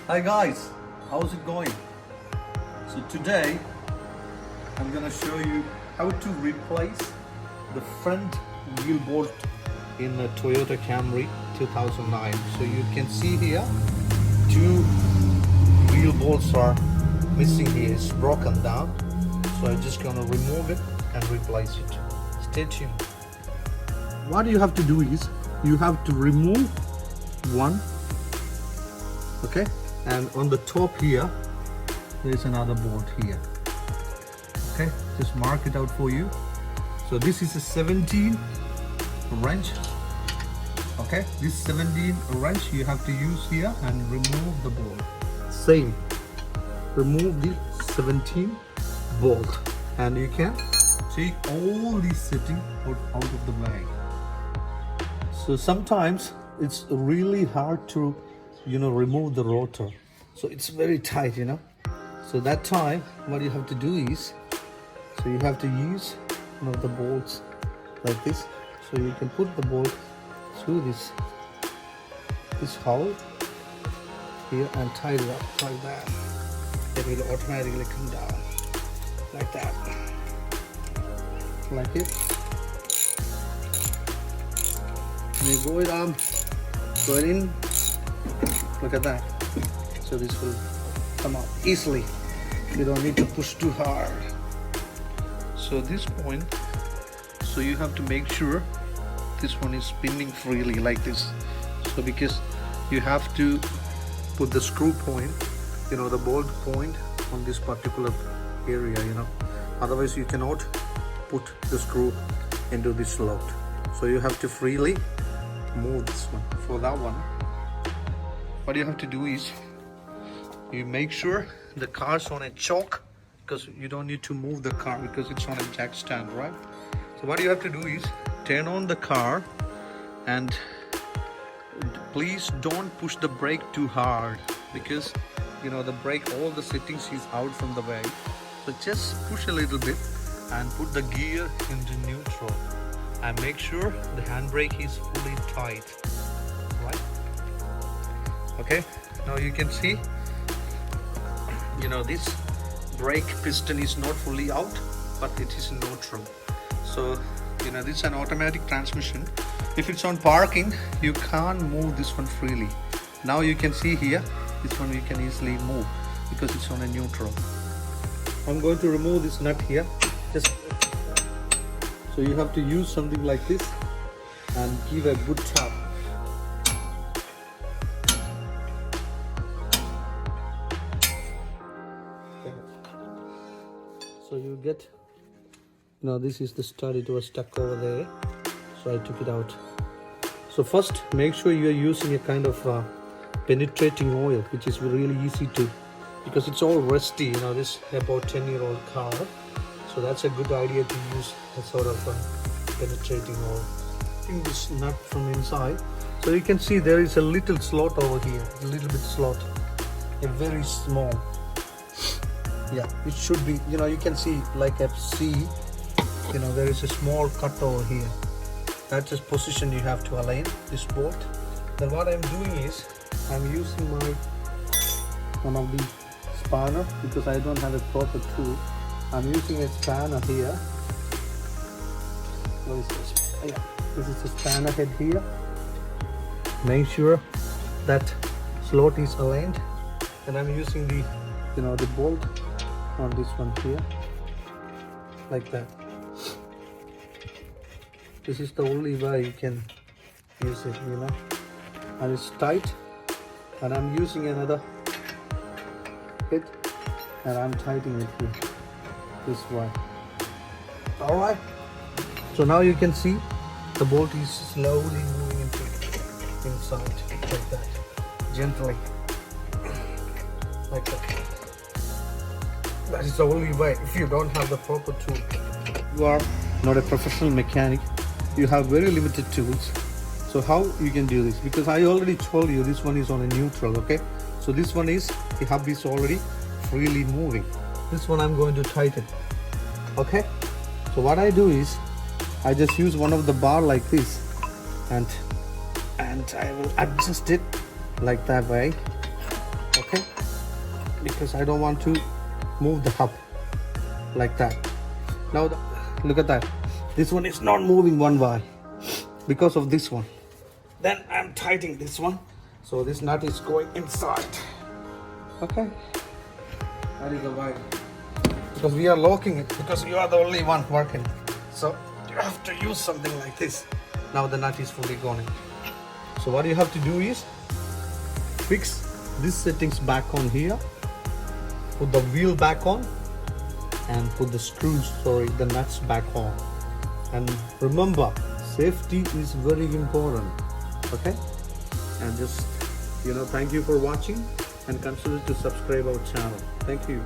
Hi guys, how's it going? So today I'm gonna show you how to replace the front wheel bolt in a Toyota Camry 2009. So you can see here two wheel bolts are missing here, it's broken down. So I'm just gonna remove it and replace it. Stay tuned. What you have to do is you have to remove one, okay, and on the top here there's another bolt here, okay, just mark it out for you. So this is a 17 wrench, okay, this 17 wrench you have to use here and remove the bolt. Same, remove the 17 bolt and you can take all these sitting out of the way. So sometimes it's really hard to remove the rotor, so it's very tight, so that time what you have to do is, so you have to use one of the bolts like this. So you can put the bolt through this hole here and tie it up like that. It will automatically come down like that, like it. And you go it on, go it in, look at that. So this will come out easily. You don't need to push too hard. So this point, so you have to make sure this one is spinning freely like this. So because you have to put the screw point, the bolt point on this particular area, otherwise you cannot put the screw into this slot. So you have to freely move this one. For that one, what you have to do is you make sure the car's on a choke, because you don't need to move the car because it's on a jack stand, right? So what you have to do is turn on the car and please don't push the brake too hard, because the brake, all the settings is out from the way. So just push a little bit and put the gear into neutral and make sure the handbrake is fully tight, right? Okay, now you can see this brake piston is not fully out, but it is neutral. So this is an automatic transmission. If it's on parking, you can't move this one freely. Now you can see here, this one you can easily move because it's on a neutral. I'm going to remove this nut here. Just so you have to use something like this and give a good tap. Okay. So you get, this is the stud, it was stuck over there, so I took it out. So first make sure you are using a kind of penetrating oil, which is really easy to, because it's all rusty, this about 10-year-old car. So that's a good idea to use a sort of penetrating oil. In this nut from inside, so you can see there is a little slot over here, a little bit slot, a very small. Yeah, it should be, you can see like a C, there is a small cut over here. That's the position you have to align this bolt. Then what I'm doing is I'm using one of the spanner, because I don't have a proper tool. I'm using a spanner here. What is this? Yeah, this is the spanner head here. Make sure that slot is aligned, and I'm using the the bolt on this one here, like that. This is the only way you can use it, and it's tight. And I'm using another head and I'm tightening it here, this way. Alright, so now you can see the bolt is slowly moving inside like that, gently, like that. That is the only way. If you don't have the proper tool, you are not a professional mechanic, you have very limited tools. So how you can do this, because I already told you this one is on a neutral, okay? So this one is, the hub is already freely moving. This one I'm going to tighten, okay? So what I do is I just use one of the bar like this, and I will adjust it like that way, okay, because I don't want to move the hub like that. Now look at that, this one is not moving one way because of this one. Then I'm tightening this one, so this nut is going inside. Okay, there you go. Why? Because we are locking it, because you are the only one working, so you have to use something like this. Now the nut is fully gone in. So what you have to do is fix these settings back on here, put the wheel back on, and put the screws, the nuts back on. And remember, safety is very important. Okay, and just thank you for watching, and consider to subscribe our channel. Thank you.